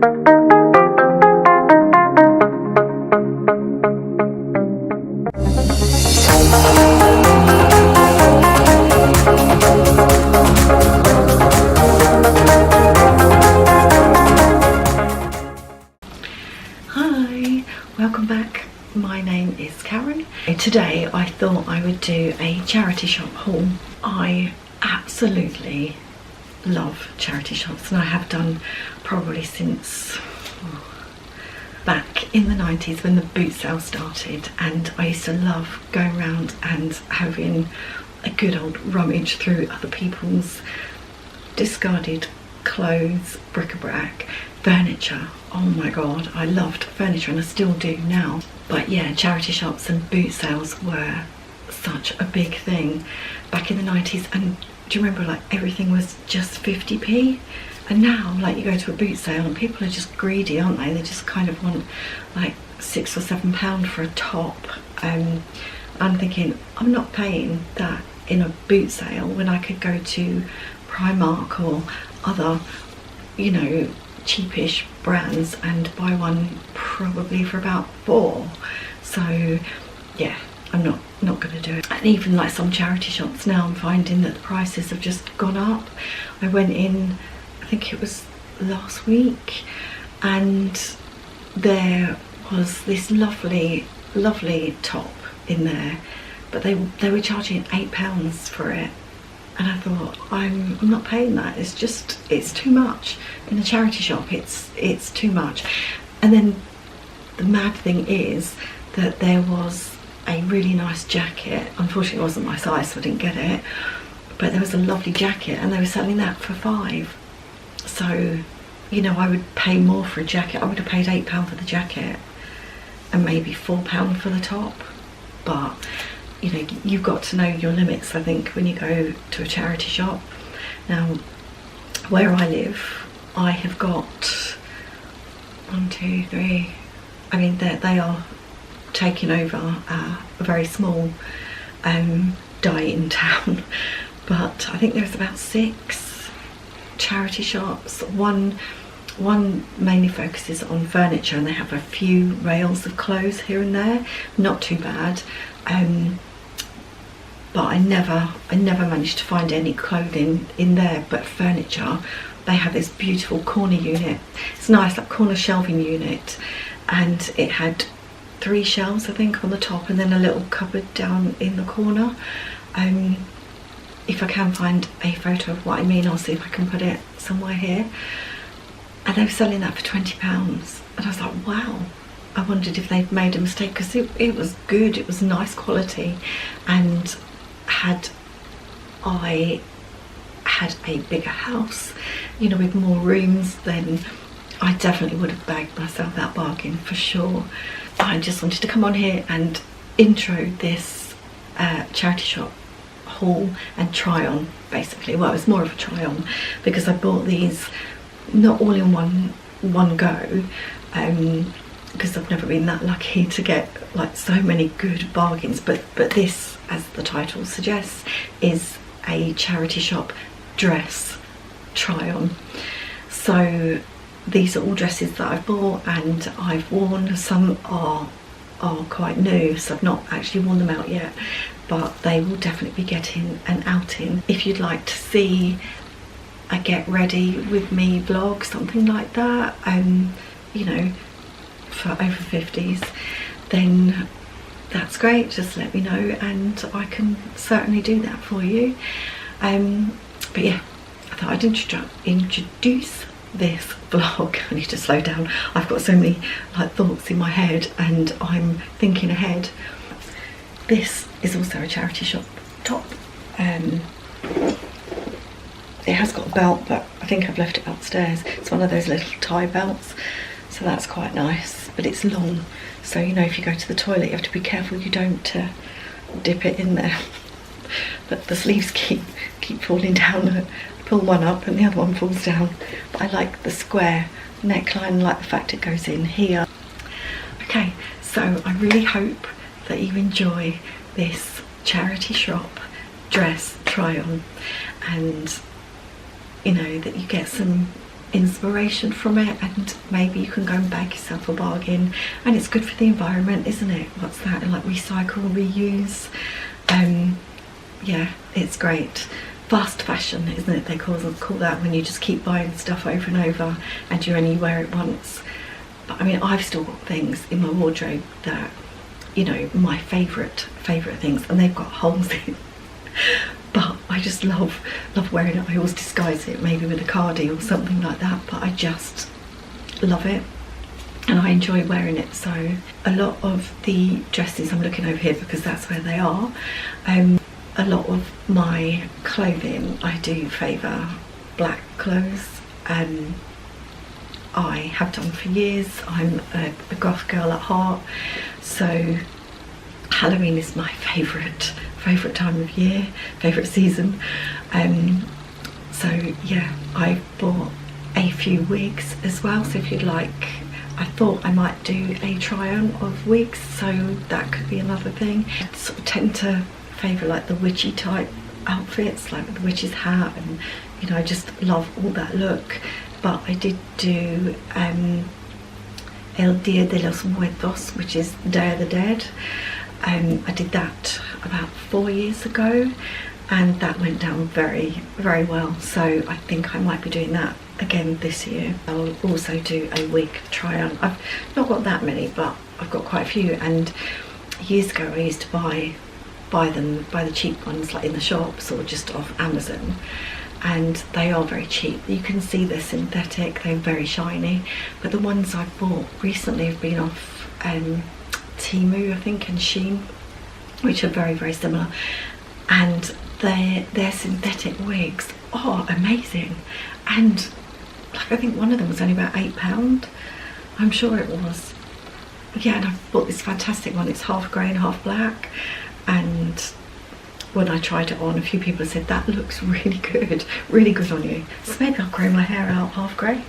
Hi, welcome back. My name is Karen. Today I thought I would do a charity shop haul. I absolutely love charity shops, and I have done probably since back in the 90s when the boot sale started, and I used to love going around and having a good old rummage through other people's discarded clothes, bric-a-brac, furniture. Oh my god, I loved furniture and I still do now. But yeah, charity shops and boot sales were such a big thing back in the 90s. And do you remember, like, everything was just 50p? And now, like, you go to a boot sale and people are just greedy, aren't they? They just kind of want like £6 or £7 for a top. I'm thinking, I'm not paying that in a boot sale when I could go to Primark or other, you know, cheapish brands and buy one probably for about £4. So yeah, I'm not going to do it. And even like some charity shops now, I'm finding that the prices have just gone up. I went in, I think it was last week, and there was this lovely top in there, but they were charging £8 for it. And I thought, I'm not paying that. It's too much. In a charity shop, it's too much. And then the mad thing is that there was a really nice jacket. Unfortunately, it wasn't my size, so I didn't get it. But there was a lovely jacket, and they were selling that for £5. So, you know, I would pay more for a jacket. I would have paid £8 for the jacket and maybe £4 for the top. But you know, you've got to know your limits, I think, when you go to a charity shop. Now, where I live, I have got 1, 2, 3. I mean, they are taking over a very small dying town, but I think there's about 6 charity shops. One mainly focuses on furniture, and they have a few rails of clothes here and there. Not too bad. But I never managed to find any clothing in there. But furniture, they have this beautiful corner unit. It's nice, like corner shelving unit, and it had 3 shelves, I think, on the top, and then a little cupboard down in the corner. If I can find a photo of what I mean, I'll see if I can put it somewhere here. And they were selling that for £20, and I was like, wow. I wondered if they'd made a mistake, because it was good, it was nice quality. And had I had a bigger house, you know, with more rooms, then I definitely would have bagged myself that bargain for sure. I just wanted to come on here and intro this charity shop haul and try on, basically. Well, it's more of a try on, because I bought these not all in one go, because I've never been that lucky to get like so many good bargains. But this, as the title suggests, is a charity shop dress try on. So these are all dresses that I've bought and I've worn. Some are quite new, so I've not actually worn them out yet, but they will definitely be getting an outing. If you'd like to see a get ready with me vlog, something like that, you know, for over 50s, then that's great. Just let me know and I can certainly do that for you. But yeah, I thought I'd introduce this vlog. I need to slow down. I've got so many like thoughts in my head and I'm thinking ahead. This is also a charity shop top. It has got a belt, but I think I've left it upstairs. It's one of those little tie belts, so that's quite nice, but it's long, so you know, if you go to the toilet you have to be careful you don't dip it in there. But the sleeves keep falling down. I pull one up and the other one falls down. But I like the square neckline, like the fact it goes in here. Okay, so I really hope that you enjoy this charity shop dress try on, and you know, that you get some inspiration from it, and maybe you can go and bag yourself a bargain. And it's good for the environment, isn't it? What's that, like recycle, reuse? Yeah, it's great. Fast fashion, isn't it? They call that when you just keep buying stuff over and over and you only wear it once. But I mean, I've still got things in my wardrobe that, you know, my favourite things, and they've got holes in. But I just love wearing it. I always disguise it, maybe with a cardi or something like that, but I just love it and I enjoy wearing it. So a lot of the dresses, I'm looking over here because that's where they are, a lot of my clothing, I do favour black clothes. I have done for years. I'm a goth girl at heart, so Halloween is my favourite time of year, favourite season. So yeah, I bought a few wigs as well, so if you'd like, I thought I might do a try on of wigs, so that could be another thing. I sort of tend to favour like the witchy type outfits, like the witch's hat, and you know, I just love all that look. But I did do El Dia de los Muertos, which is Day of the Dead. I did that about 4 years ago, and that went down very, very well. So I think I might be doing that again this year. I'll also do a wig try on. I've not got that many, but I've got quite a few. And years ago, I used to buy the cheap ones, like in the shops or just off Amazon. And they are very cheap. You can see they're synthetic, they're very shiny. But the ones I've bought recently have been off Temu, I think, and Shein, which are very, very similar. And their synthetic wigs are amazing. And like, I think one of them was only about £8. I'm sure it was. Yeah, and I bought this fantastic one. It's half grey and half black. And when I tried it on, a few people said that looks really good on you. So maybe I'll grow my hair out half grey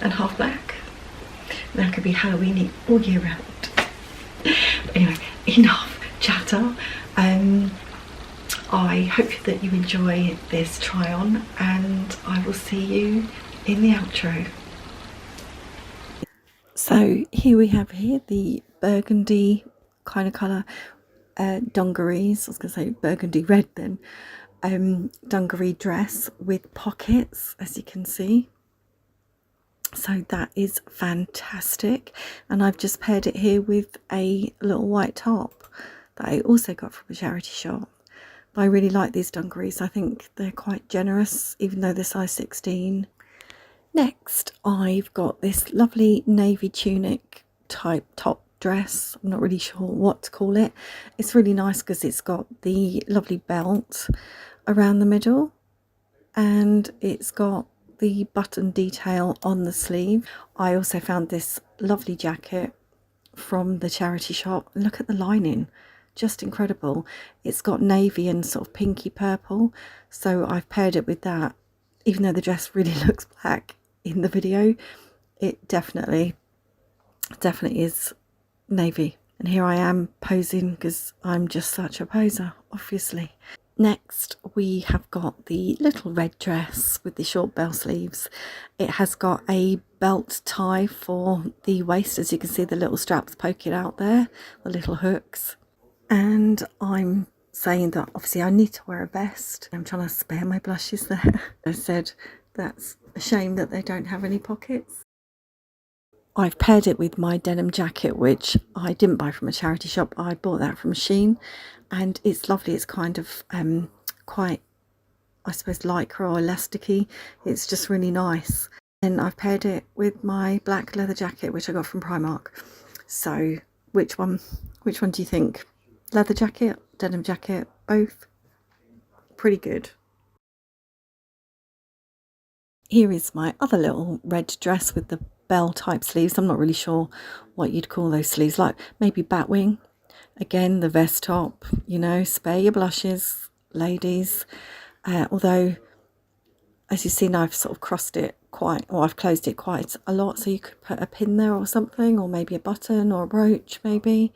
and half black. That could be Halloweeny all year round. But anyway, enough chatter. I hope that you enjoy this try on, and I will see you in the outro. So here we have the burgundy kind of colour dungarees. I was going to say burgundy red then. Dungaree dress with pockets, as you can see. So that is fantastic, and I've just paired it here with a little white top that I also got from a charity shop. But I really like these dungarees. I think they're quite generous, even though they're size 16. Next, I've got this lovely navy tunic type top dress. I'm not really sure what to call it. It's really nice because it's got the lovely belt around the middle, and it's got the button detail on the sleeve. I also found this lovely jacket from the charity shop. Look at the lining, just incredible. It's got navy and sort of pinky purple, so I've paired it with that. Even though the dress really looks black in the video, it definitely is navy. And here I am posing because I'm just such a poser, obviously. Next, we have got the little red dress with the short bell sleeves. It has got a belt tie for the waist, as you can see the little straps poking out there, the little hooks. And I'm saying that obviously I need to wear a vest. I'm trying to spare my blushes there. I said that's a shame that they don't have any pockets. I've paired it with my denim jacket, which I didn't buy from a charity shop. I bought that from Shein, and it's lovely. It's kind of quite, I suppose, lycra or elasticy. It's just really nice. And I've paired it with my black leather jacket, which I got from Primark. So which one do you think? Leather jacket, denim jacket, both? Pretty good. Here is my other little red dress with the bell type sleeves. I'm not really sure what you'd call those sleeves, like maybe batwing. Again, the vest top, you know, spare your blushes, ladies. Although, as you've seen, I've sort of crossed it quite, or I've closed it quite a lot, so you could put a pin there or something, or maybe a button or a brooch maybe.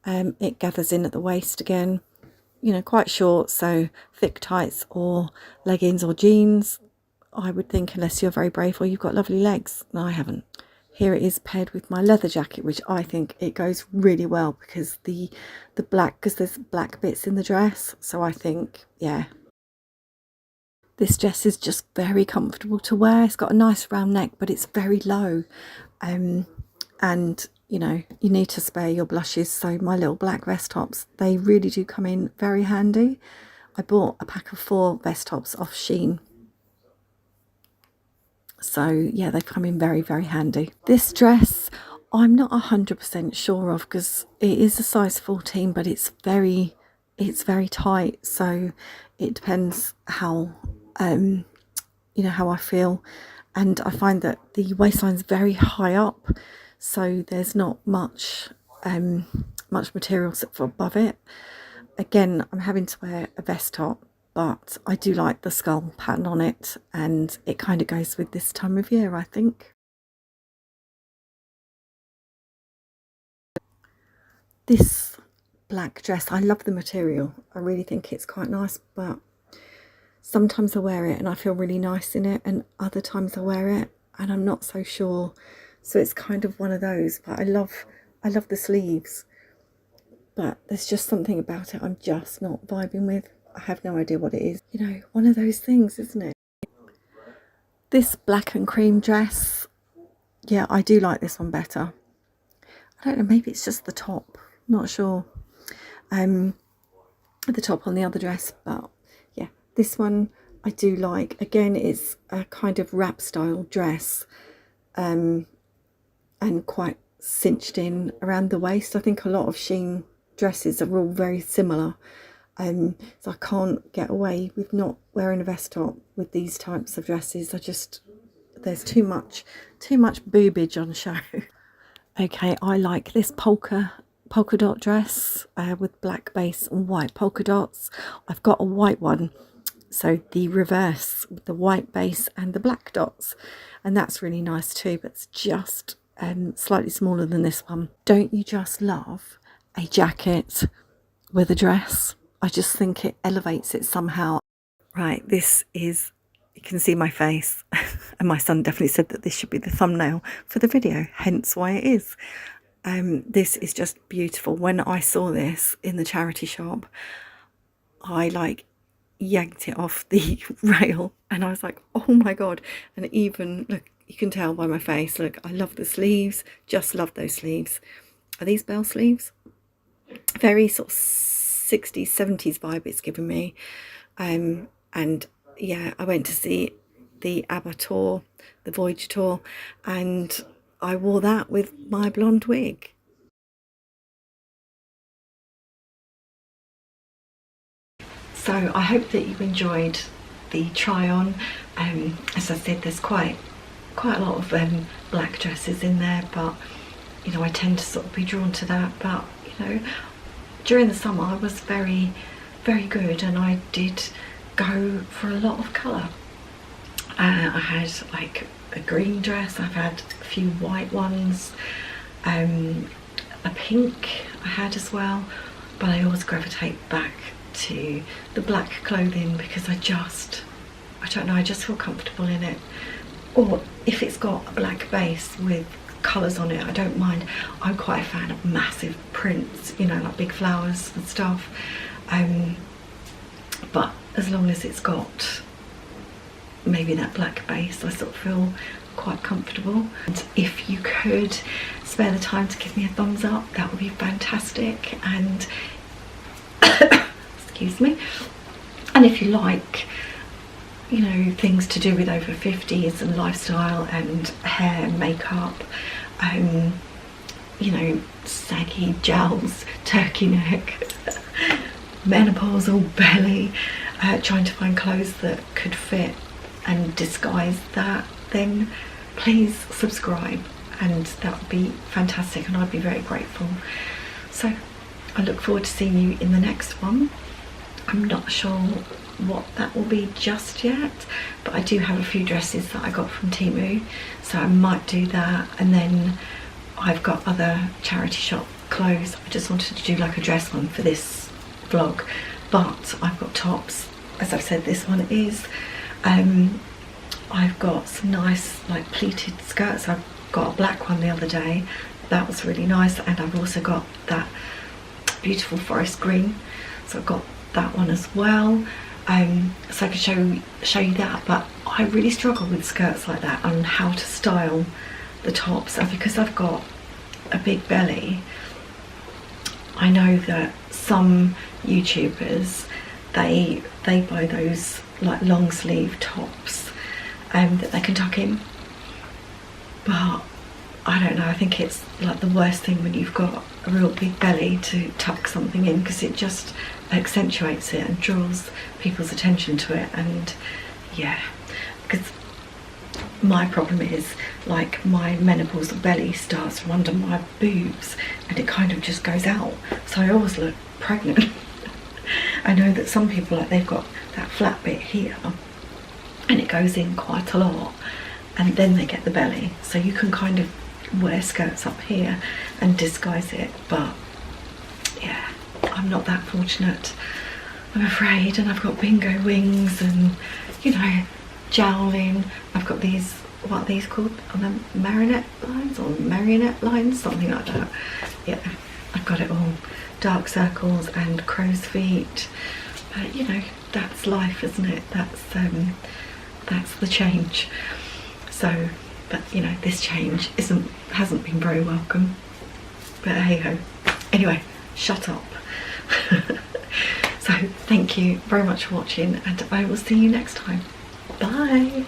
It gathers in at the waist again, you know, quite short, so thick tights or leggings or jeans I would think, unless you're very brave or you've got lovely legs. No, I haven't. Here it is paired with my leather jacket, which I think it goes really well because the black, because there's black bits in the dress. So I think, yeah, this dress is just very comfortable to wear. It's got a nice round neck, but it's very low. And, you know, you need to spare your blushes. So my little black vest tops, they really do come in very handy. I bought a pack of 4 vest tops off Shein. So yeah, they've come in very, very handy. This dress, I'm not 100% sure of because it is a size 14, but it's very tight. So it depends how, you know, how I feel. And I find that the waistline's very high up, so there's not much material above it. Again, I'm having to wear a vest top, but I do like the skull pattern on it, and it kind of goes with this time of year, I think. This black dress, I love the material. I really think it's quite nice, but sometimes I wear it and I feel really nice in it, and other times I wear it and I'm not so sure. So it's kind of one of those, but I love the sleeves. But there's just something about it I'm just not vibing with. I have no idea what it is. You know, one of those things, isn't it? This black and cream dress, yeah, I do like this one better. I don't know, maybe it's just the top, not sure. The top on the other dress, but yeah, this one I do like. Again, it's a kind of wrap style dress, and quite cinched in around the waist. I think a lot of Shein dresses are all very similar, so I can't get away with not wearing a vest top with these types of dresses. There's too much boobage on show. Okay, I like this polka dot dress with black base and white polka dots. I've got a white one, so the reverse with the white base and the black dots, and that's really nice too, but it's just slightly smaller than this one. Don't you just love a jacket with a dress? I just think it elevates it somehow. Right, this is, you can see my face, and my son definitely said that this should be the thumbnail for the video, hence why it is. This is just beautiful. When I saw this in the charity shop, I like yanked it off the rail and I was like, oh my god. And even, look, you can tell by my face, look, I love the sleeves, just love those sleeves. Are these bell sleeves? Very sort of 60s, 70s vibe it's given me. And yeah, I went to see the ABBA tour, the Voyage tour, and I wore that with my blonde wig. So I hope that you enjoyed the try on. As I said, there's quite a lot of black dresses in there, but you know, I tend to sort of be drawn to that. But you know, during the summer I was very good, and I did go for a lot of colour. I had like a green dress, I've had a few white ones, a pink I had as well, but I always gravitate back to the black clothing because I don't know, I just feel comfortable in it. Or if it's got a black base with colours on it, I don't mind. I'm quite a fan of massive prints, you know, like big flowers and stuff, but as long as it's got maybe that black base, I sort of feel quite comfortable. And if you could spare the time to give me a thumbs up, that would be fantastic. And excuse me. And if you like, you know, things to do with over 50s and lifestyle and hair and makeup, you know, saggy jowls, turkey neck, menopausal belly, trying to find clothes that could fit and disguise that, then please subscribe, and that would be fantastic and I'd be very grateful. So I look forward to seeing you in the next one. I'm not sure what that will be just yet, but I do have a few dresses that I got from Temu, so I might do that. And then I've got other charity shop clothes. I just wanted to do like a dress one for this vlog, but I've got tops. As I've said, this one is I've got some nice like pleated skirts. I've got a black one the other day, that was really nice, and I've also got that beautiful forest green, so I've got that one as well. So I can show you that, but I really struggle with skirts like that on how to style the tops. And because I've got a big belly, I know that some YouTubers, they buy those like long sleeve tops that they can tuck in, but I don't know, I think it's like the worst thing when you've got a real big belly to tuck something in, because it just accentuates it and draws people's attention to it. And yeah, because my problem is like my menopausal belly starts from under my boobs and it kind of just goes out, so I always look pregnant. I know that some people, like, they've got that flat bit here and it goes in quite a lot, and then they get the belly, so you can kind of wear skirts up here and disguise it. But yeah, I'm not that fortunate, I'm afraid. And I've got bingo wings and, you know, joweling. I've got these, what are these called, are they marionette lines or marionette lines, something like that. Yeah, I've got it all. Dark circles and crow's feet. But you know, that's life, isn't it? That's the change. So, but you know, this change hasn't been very welcome. But hey ho. Anyway, shut up. So thank you very much for watching, and I will see you next time. Bye.